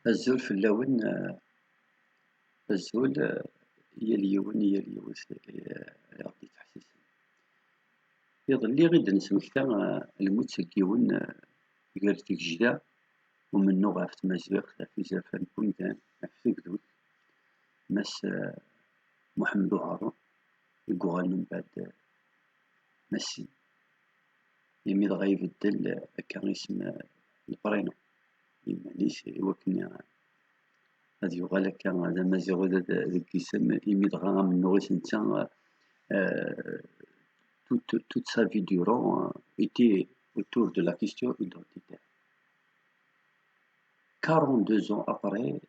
الزول في اللون الزول يا اليون غادي تحسس يظل غير نسمكتا الموت اليون قالت جدا ومنو غاف تمازيغ في زافان بويدان في قدود ماس محمد هارون يقوغال من بعد ماسي يمي دغا يبدل كان اسم البرينو يمانيش وكني هاد يوغال هكا هذا مازيغ داك الاسم يمي دغا منو غير نتا toute sa vie durant était autour de la question identitaire. 42 ans après,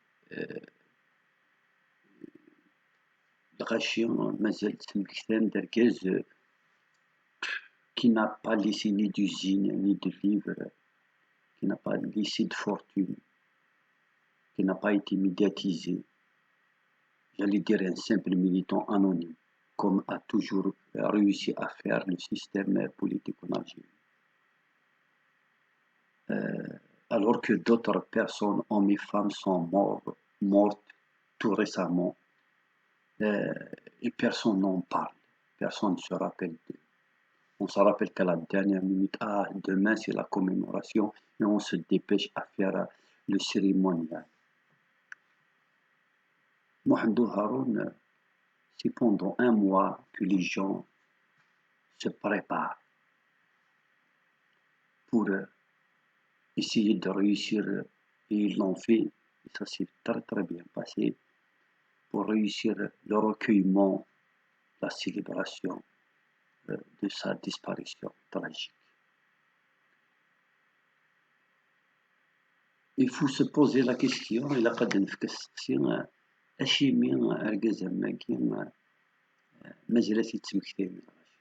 الغاشي مازال تمكتان d'argaz qui n'a pas laissé ni d'usine, ni de livres, qui n'a pas laissé de fortune, qui n'a pas été médiatisé. J'allais dire un simple militant anonyme, comme a toujours réussi à faire le système politique en Algérie. Alors que d'autres personnes, hommes et femmes, sont mortes tout récemment, et personne n'en parle, personne ne se rappelle d'eux. On se rappelle qu'à la dernière minute, demain c'est la commémoration, et on se dépêche à faire le cérémonial. Mohamed Haroun, c'est pendant un mois que les gens se préparent pour essayer de réussir, et ils l'ont fait, et ça s'est très très bien passé, pour réussir le recueillement, la célébration de sa disparition tragique. Il faut se poser la question, il a pas d'inflexion, أشيمي أرجع ماكي مازالت يتمكتي من الغاشي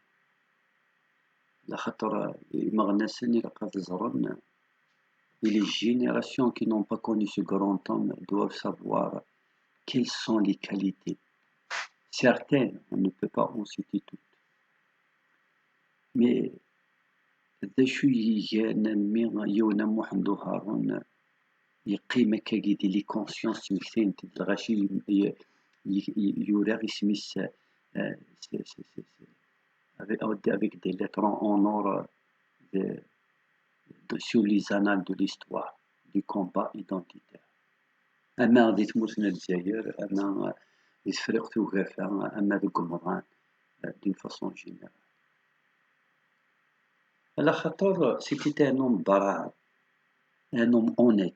لخاطر مغناسن إلا قاد زرن et les générations qui n'ont pas connu ce grand homme doivent savoir quelles sont les qualités. Certaines, on ne peut pas en citer toutes. Mais يونا محمد هارون يقيم كاكيدي لي كونسيونس تمكتين الغاشي يورا اسميس avec des lettres en or sur les annales de l'histoire du combat identitaire. أما غادي تموتنا الجزائر أما يتفرق توقافها أما ذوك المران d'une façon générale. على خاطر c'était un homme brave, un homme honnête,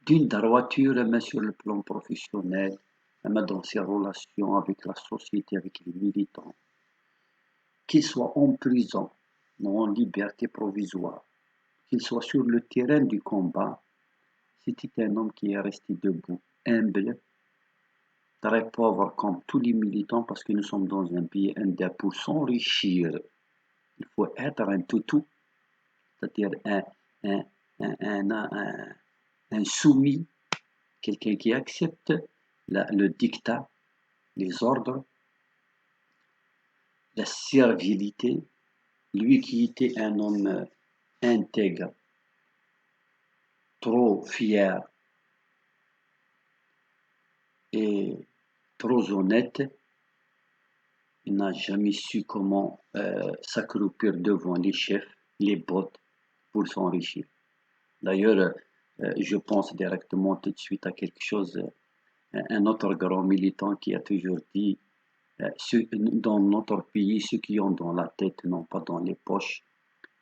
d'une droiture même sur le plan professionnel, même dans ses relations avec la société, avec les militants. Qu'il soit en prison ou en liberté provisoire, qu'il soit sur le terrain du combat, c'était un homme qui est resté debout, humble, très pauvre comme tous les militants parce que nous sommes dans un pays indien. Pour s'enrichir, il faut être un toutou, c'est-à-dire un soumis, quelqu'un qui accepte le dictat, les ordres, la servilité. Lui qui était un homme intègre, trop fier et trop honnête, il n'a jamais su comment s'accroupir devant les chefs, les bottes, pour s'enrichir. D'ailleurs, je pense directement tout de suite à quelque chose, un autre grand militant qui a toujours dit dans notre pays, ceux qui ont dans la tête n'ont pas dans les poches.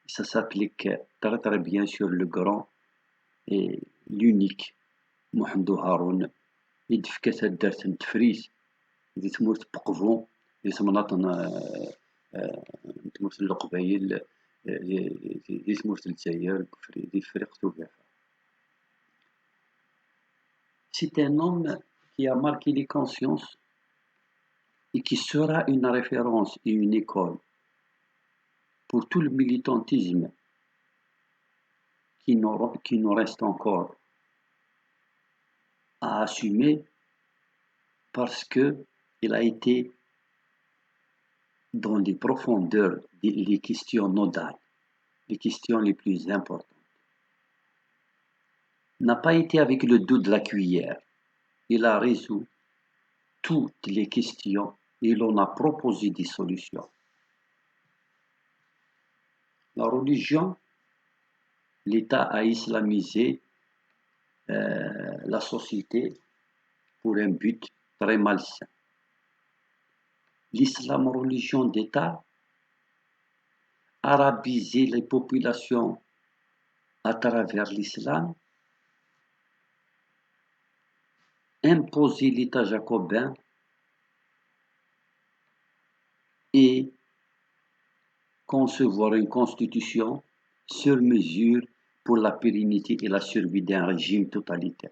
Ça s'applique très très bien sur le grand et l'unique Mohamed Haroun. يدفكات دارت تفريز اللي تموت بقفو اللي تمناطن تموت القبايل اللي تموت الجزائر اللي فريق توقافها. C'est un homme qui a marqué les consciences et qui sera une référence et une école pour tout le militantisme qui nous reste encore à assumer parce qu'il a été dans les profondeurs des questions nodales, les questions les plus importantes. n'a pas été avec le dos de la cuillère. Il a résolu toutes les questions et il en a proposé des solutions. La religion, l'État a islamisé la société pour un but très malsain. L'islam, religion d'État, arabiser les populations à travers l'islam, imposer l'État jacobin et concevoir une constitution sur mesure pour la pérennité et la survie d'un régime totalitaire.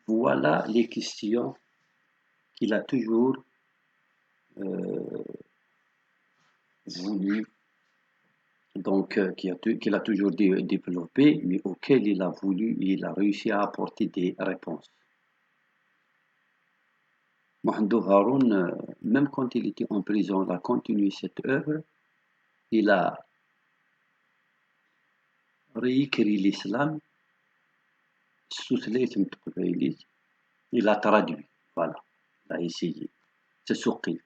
Voilà les questions qu'il a toujours voulu, donc qu'il a toujours développé, mais auquel il a voulu et il a réussi à apporter des réponses. Mohamedou Haroun, même quand il était en prison, il a continué cette œuvre. Il a réécrit l'islam sous les il a traduit, voilà, il a essayé. C'est Souqit.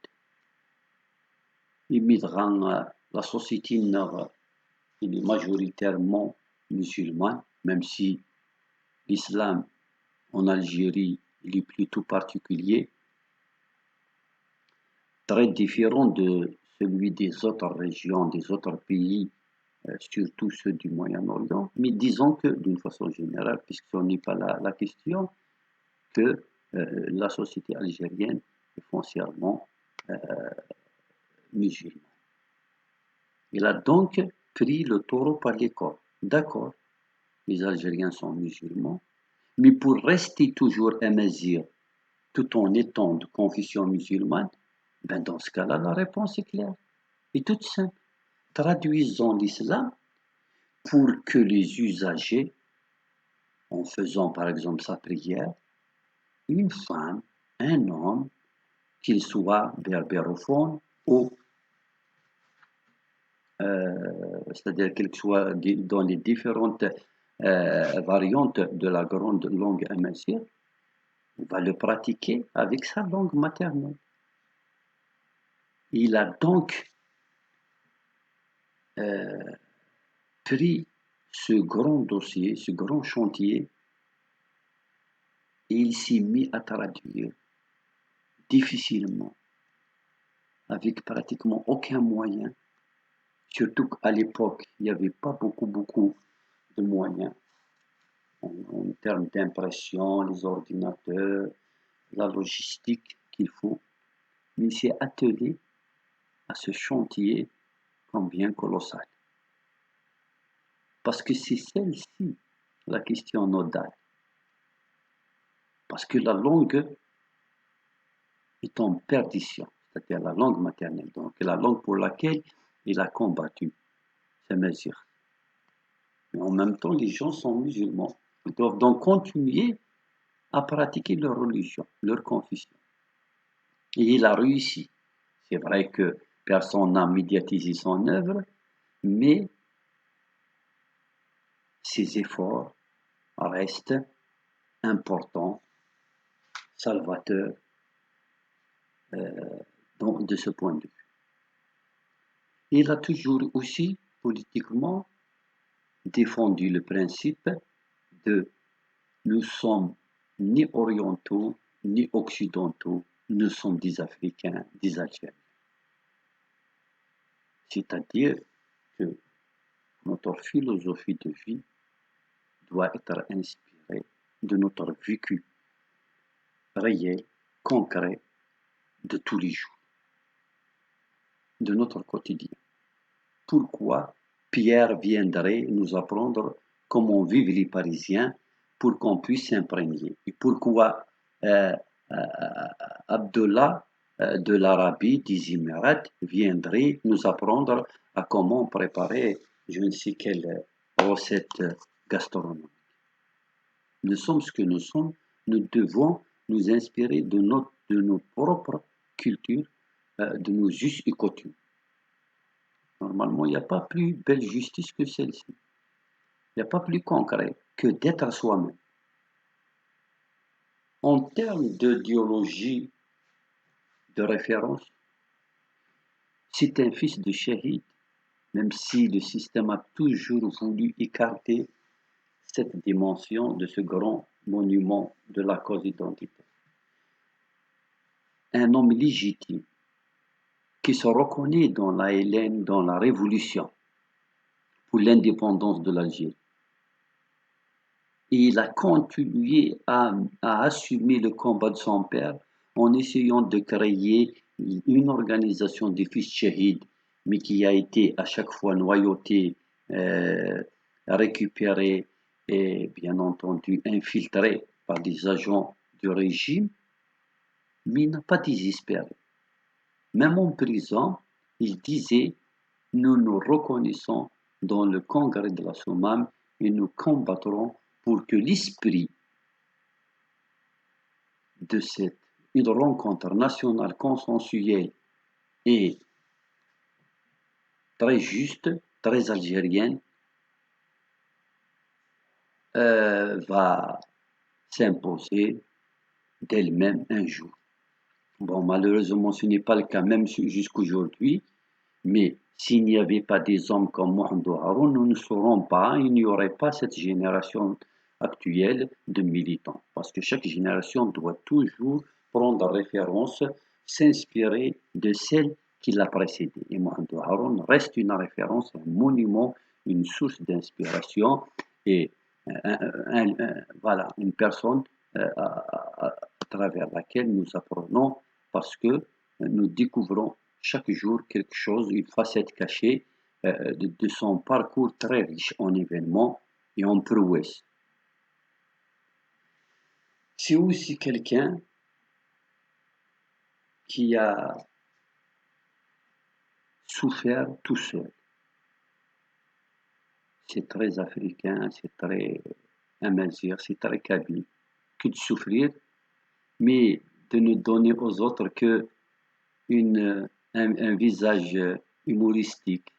Immigrant, la société nord, il est majoritairement musulman, même si l'islam en Algérie il est plutôt particulier, très différent de celui des autres régions, des autres pays, surtout ceux du Moyen-Orient. Mais disons que d'une façon générale, puisque ce n'est pas la question, que la société algérienne est foncièrement musulmane. Il a donc pris le taureau par les cornes. D'accord, les Algériens sont musulmans, mais pour rester toujours amazigh tout en étant de confession musulmane, ben dans ce cas-là, la réponse est claire et toute simple. Traduisons l'islam pour que les usagers, en faisant par exemple sa prière, une femme, un homme, qu'il soit berbérophone ou c'est-à-dire qu'il soit dans les différentes variantes de la grande langue amazigh, il va le pratiquer avec sa langue maternelle. Il a donc pris ce grand dossier, ce grand chantier, et il s'est mis à traduire difficilement, avec pratiquement aucun moyen, surtout qu'à l'époque, il n'y avait pas beaucoup de moyens en termes d'impression, les ordinateurs, la logistique qu'il faut. Mais il s'est attelé à ce chantier combien colossal. Parce que c'est celle-ci la question nodale. Parce que la langue est en perdition, c'est-à-dire la langue maternelle, donc la langue pour laquelle il a combattu, c'est Mazir. Mais en même temps, les gens sont musulmans. Ils doivent donc continuer à pratiquer leur religion, leur confession. Et il a réussi. C'est vrai que personne n'a médiatisé son œuvre, mais ses efforts restent importants, salvateurs de ce point de vue. Il a toujours aussi politiquement défendu le principe de nous sommes ni orientaux ni occidentaux, nous sommes des Africains, des Algériens. C'est-à-dire que notre philosophie de vie doit être inspirée de notre vécu réel, concret, de tous les jours, de notre quotidien. Pourquoi Pierre viendrait nous apprendre comment vivent les Parisiens pour qu'on puisse s'imprégner? Et pourquoi Abdullah de l'Arabie, des Émirats, viendrait nous apprendre à comment préparer je ne sais quelle recette gastronomique? Nous sommes ce que nous sommes, nous devons nous inspirer de nos propres cultures, de nos us et coutumes. Normalement, il n'y a pas plus belle justice que celle-ci. Il n'y a pas plus concret que d'être soi-même. En termes d'idéologie de référence, c'est un fils de shahid, même si le système a toujours voulu écarter cette dimension de ce grand monument de la cause identitaire. Un homme légitime qui se reconnaît dans la Hélène, dans la Révolution pour l'indépendance de l'Algérie. Et il a continué à assumer le combat de son père en essayant de créer une organisation des fils shahids, mais qui a été à chaque fois noyautée, récupérée et bien entendu infiltrée par des agents du régime, mais il n'a pas désespéré. Même en prison, il disait: nous nous reconnaissons dans le congrès de la Sommam et nous combattrons pour que l'esprit de une rencontre nationale consensuelle et très juste, très algérienne, va s'imposer d'elle-même un jour. Bon, malheureusement, ce n'est pas le cas même jusqu'aujourd'hui, mais s'il n'y avait pas des hommes comme Mohamed Haroun, nous ne serons pas, il n'y aurait pas cette génération actuelle de militants. Parce que chaque génération doit toujours prendre référence, s'inspirer de celle qui l'a précédée. Et Mohamed Haroun reste une référence, un monument, une source d'inspiration et voilà, une personne à travers laquelle nous apprenons parce que nous découvrons chaque jour quelque chose, une facette cachée de son parcours très riche en événements et en prouesses. C'est aussi quelqu'un qui a souffert tout seul. C'est très africain, c'est très amazigh, c'est très kabyle que de souffrir, mais de ne donner aux autres que un visage humoristique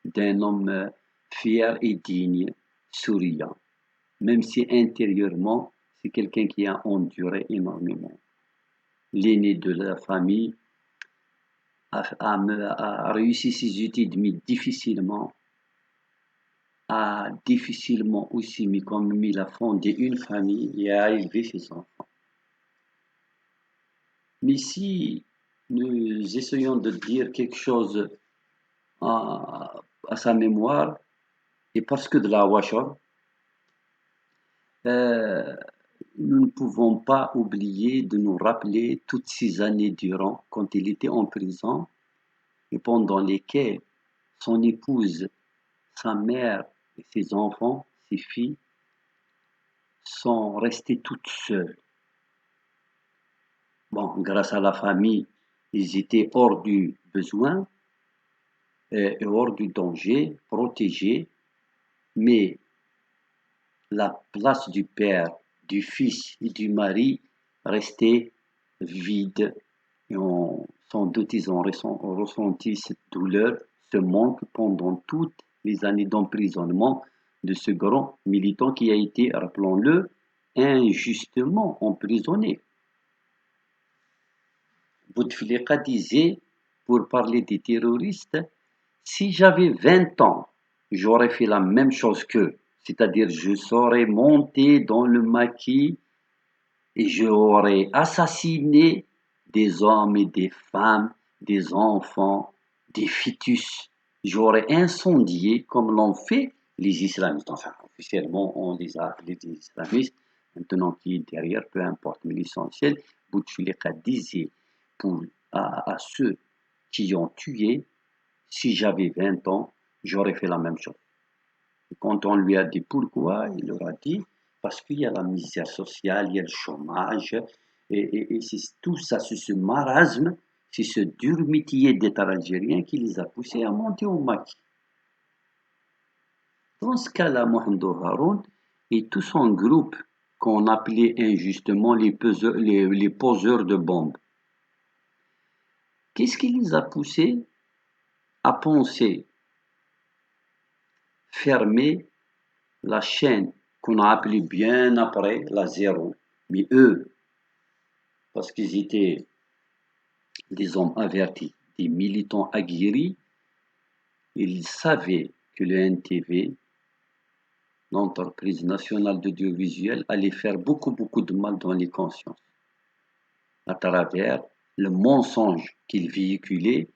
d'un homme fier et digne, souriant, même si intérieurement, c'est quelqu'un qui a enduré énormément. L'aîné de la famille a réussi ses études, mais difficilement, a difficilement aussi, mais comme il a fondé une famille et a élevé ses enfants. Mais si nous essayons de dire quelque chose à sa mémoire, et parce que de la Wachor, nous ne pouvons pas oublier de nous rappeler toutes ces années durant, quand il était en prison, et pendant lesquelles son épouse, sa mère et ses enfants, ses filles, sont restés toutes seules. Bon, grâce à la famille, ils étaient hors du besoin et hors du danger, protégés, mais la place du père, du fils et du mari restait vide. Et sans doute, ils ont ressenti cette douleur, ce manque pendant toutes les années d'emprisonnement de ce grand militant qui a été, rappelons-le, injustement emprisonné. Bouteflika disait, pour parler des terroristes, si j'avais 20 ans, j'aurais fait la même chose qu'eux. C'est-à-dire, je serais monté dans le maquis et j'aurais assassiné des hommes et des femmes, des enfants, des fœtus. J'aurais incendié comme l'ont fait les islamistes. Enfin, officiellement, on les a appelés des islamistes. Maintenant, qui est derrière, peu importe. Mais l'essentiel, Bouteflika disait à ceux qui ont tué, si j'avais 20 ans, j'aurais fait la même chose. Et quand on lui a dit pourquoi, il leur a dit parce qu'il y a la misère sociale, il y a le chômage, et c'est tout ça, c'est ce marasme, c'est ce dur métier d'État algérien qui les a poussés à monter au maquis. Dans ce cas-là, Mohamed Haroun et tout son groupe qu'on appelait injustement les poseurs de bombes, qu'est-ce qui les a poussés à penser fermer la chaîne qu'on a appelée bien après la zéro. Mais eux, parce qu'ils étaient des hommes avertis, des militants aguerris, ils savaient que le NTV, l'entreprise nationale d'audiovisuel, allait faire beaucoup de mal dans les consciences à travers le mensonge qu'il véhiculait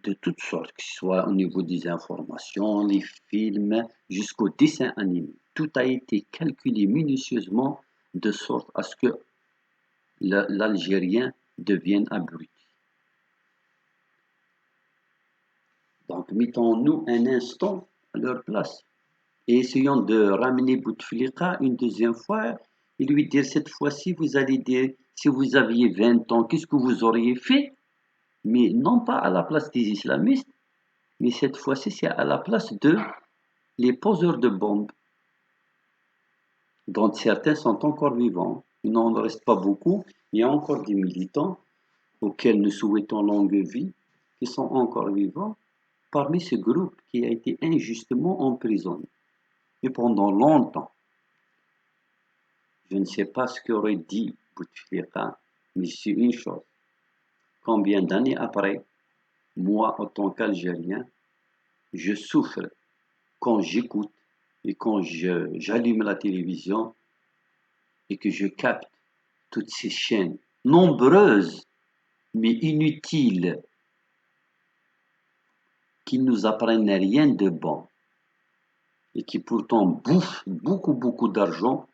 de toutes sortes, que ce soit au niveau des informations, les films, jusqu'aux dessins animés. Tout a été calculé minutieusement de sorte à ce que l'Algérien devienne abruti. Donc mettons-nous un instant à leur place et essayons de ramener Bouteflika une deuxième fois et lui dire cette fois-ci, vous allez dire, si vous aviez 20 ans, qu'est-ce que vous auriez fait? Mais non pas à la place des islamistes, mais cette fois-ci, c'est à la place de les poseurs de bombes, dont certains sont encore vivants. Il n'en reste pas beaucoup. Il y a encore des militants auxquels nous souhaitons longue vie, qui sont encore vivants, parmi ce groupe qui a été injustement emprisonné. Et pendant longtemps, je ne sais pas ce qu'aurait dit Bouteflika, mais c'est une chose. Combien d'années après, moi, en tant qu'Algérien, je souffre quand j'écoute et quand j'allume la télévision et que je capte toutes ces chaînes nombreuses mais inutiles qui ne nous apprennent rien de bon et qui pourtant bouffent beaucoup d'argent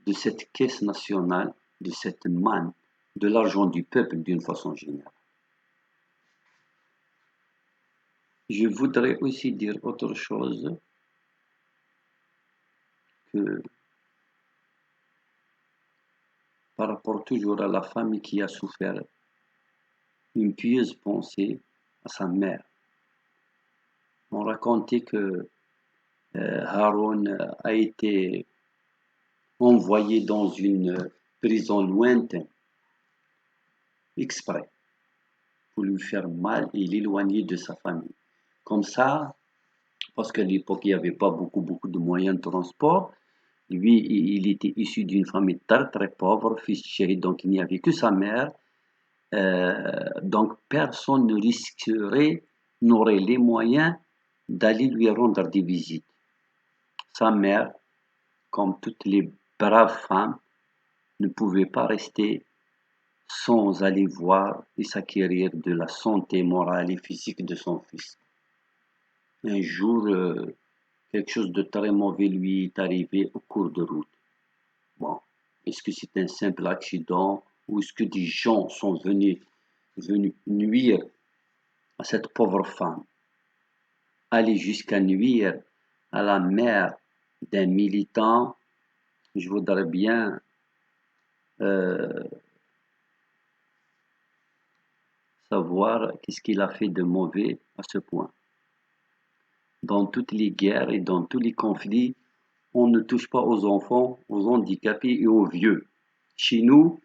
de cette caisse nationale, de cette manne, de l'argent du peuple d'une façon générale. Je voudrais aussi dire autre chose que par rapport toujours à la femme qui a souffert une pieuse pensée à sa mère. On racontait que Haroun a été envoyé dans une prison lointaine, exprès, pour lui faire mal et l'éloigner de sa famille. Comme ça, parce qu'à l'époque, il n'y avait pas beaucoup de moyens de transport, lui, il était issu d'une famille très pauvre, fils chéri, donc il n'y avait que sa mère. Donc personne ne risquerait, n'aurait les moyens d'aller lui rendre des visites. Sa mère, comme toutes les braves femmes, ne pouvait pas rester sans aller voir et s'acquérir de la santé morale et physique de son fils. Un jour, quelque chose de très mauvais lui est arrivé au cours de route. Bon, est-ce que c'est un simple accident ou est-ce que des gens sont venus nuire à cette pauvre femme? Aller jusqu'à nuire à la mère d'un militant, je voudrais bien euh, savoir qu'est-ce qu'il a fait de mauvais à ce point. Dans toutes les guerres et dans tous les conflits, on ne touche pas aux enfants, aux handicapés et aux vieux. Chez nous,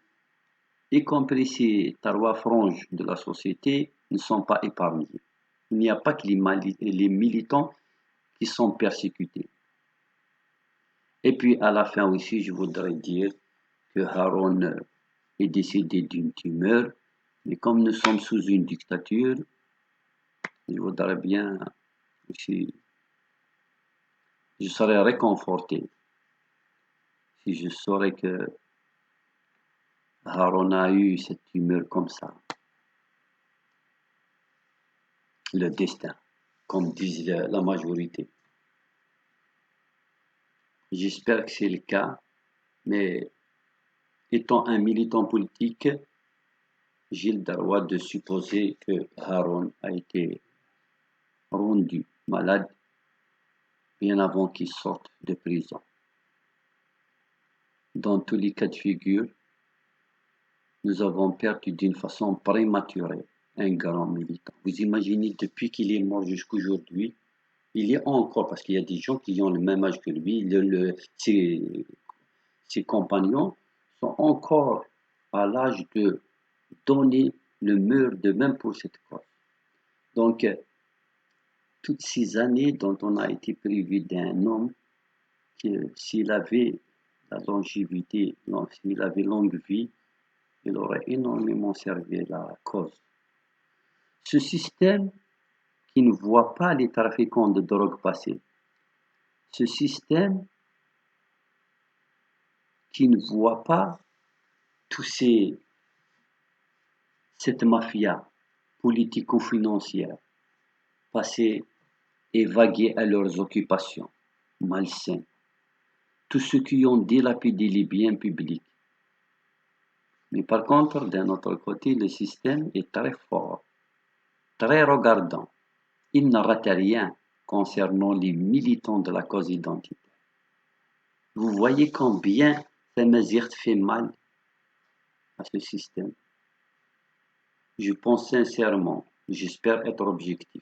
y compris ces trois franges de la société, ne sont pas épargnés. Il n'y a pas que les militants qui sont persécutés. Et puis à la fin aussi, je voudrais dire que Haroun est décédé d'une tumeur, mais comme nous sommes sous une dictature, je voudrais bien aussi, je serais réconforté si je saurais que Haroun a eu cette tumeur comme ça. Le destin, comme disent la majorité. J'espère que c'est le cas, mais étant un militant politique, j'ai le droit de supposer que Haroun a été rendu malade bien avant qu'il sorte de prison. Dans tous les cas de figure, nous avons perdu d'une façon prématurée un grand militant. Vous imaginez, depuis qu'il est mort jusqu'à aujourd'hui, il est encore, parce qu'il y a des gens qui ont le même âge que lui, ses compagnons sont encore à l'âge de donner le mur de même pour cette cause. Donc, toutes ces années dont on a été privé d'un homme que s'il avait la longévité, s'il avait longue vie, il aurait énormément servi la cause. Ce système qui ne voit pas les trafiquants de drogue passer, ce système qui ne voit pas tous cette mafia politico-financière passer et vaguer à leurs occupations malsaines, tous ceux qui ont dilapidé les biens publics. Mais par contre, d'un autre côté, le système est très fort, très regardant. Il ne rate rien concernant les militants de la cause identitaire. Vous voyez combien Tamazight fait mal à ce système. Je pense sincèrement, j'espère être objectif,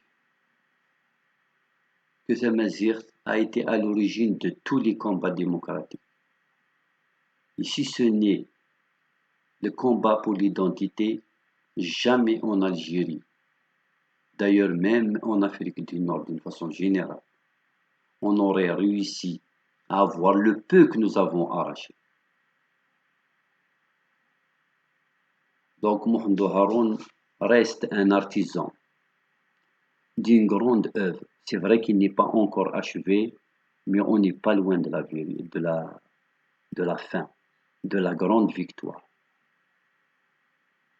que Tamazight a été à l'origine de tous les combats démocratiques. Et si ce n'est le combat pour l'identité, jamais en Algérie, d'ailleurs même en Afrique du Nord d'une façon générale, on aurait réussi à avoir le peu que nous avons arraché. Donc Mohamed Haroun reste un artisan d'une grande œuvre. C'est vrai qu'il n'est pas encore achevé, mais on n'est pas loin de la fin, de la grande victoire.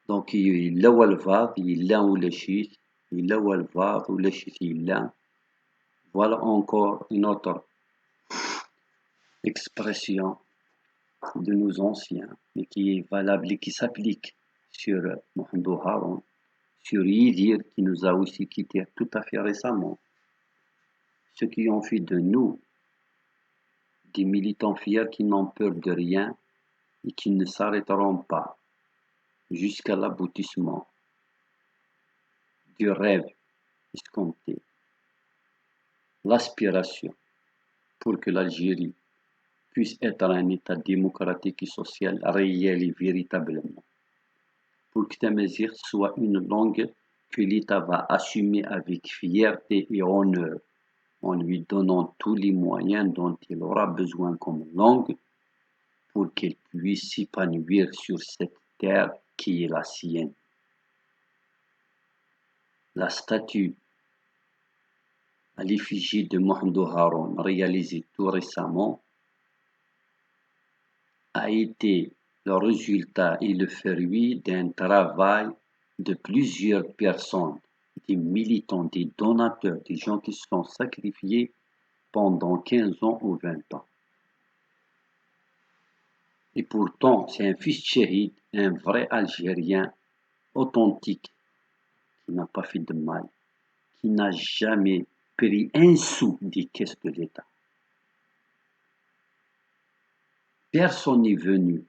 Donc il a والفاض il a ولا شيء il a والفاض ولا شيء il a. Voilà encore une autre expression de nos anciens et qui est valable et qui s'applique sur Mohamed Haroun, sur Yidir qui nous a aussi quittés tout à fait récemment. Ceux qui ont fait de nous des militants fiers qui n'ont peur de rien et qui ne s'arrêteront pas jusqu'à l'aboutissement du rêve escompté, l'aspiration pour que l'Algérie puisse être un État démocratique et social réel et véritablement, pour que Tamazight soit une langue que l'État va assumer avec fierté et honneur, en lui donnant tous les moyens dont il aura besoin comme langue pour qu'elle puisse s'épanouir sur cette terre qui est la sienne. La statue à l'effigie de Mohamed Haroun, réalisée tout récemment, a été le résultat et le fruit d'un travail de plusieurs personnes, des militants, des donateurs, des gens qui se sont sacrifiés pendant 15 ans ou 20 ans. Et pourtant, c'est un fils shahid, un vrai Algérien authentique, qui n'a pas fait de mal, qui n'a jamais pris un sou des caisses de l'État. Personne n'est venu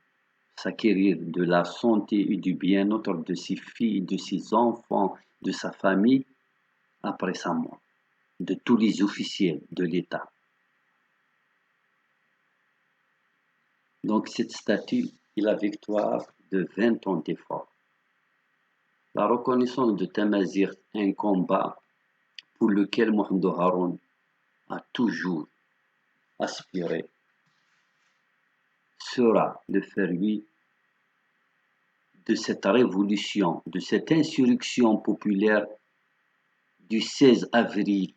s'acquérir de la santé et du bien-être de ses filles, de ses enfants, de sa famille après sa mort, de tous les officiels de l'État. Donc cette statue est la victoire de 20 ans d'efforts. La reconnaissance de Tamazight, un combat pour lequel Mohamed Haroun a toujours aspiré, sera le fruit de cette révolution, de cette insurrection populaire du 16 avril,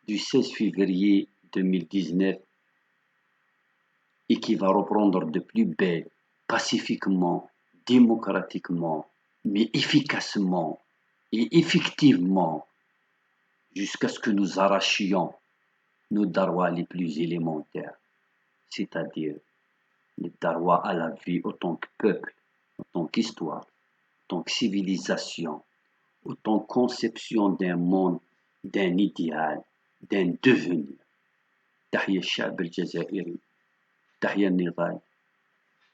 du 16 février 2019 et qui va reprendre de plus belle, pacifiquement, démocratiquement, mais efficacement et effectivement jusqu'à ce que nous arrachions nos darwas les plus élémentaires, c'est-à-dire les darwas à la vie autant que peuple, autant qu'histoire, autant que civilisation, autant que conception d'un monde, d'un idéal, d'un devenir. تحيا الشعب الجزائري، تحيا النضال،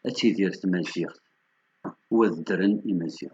أتي دير تمازيغ، وذرن إمازيغ.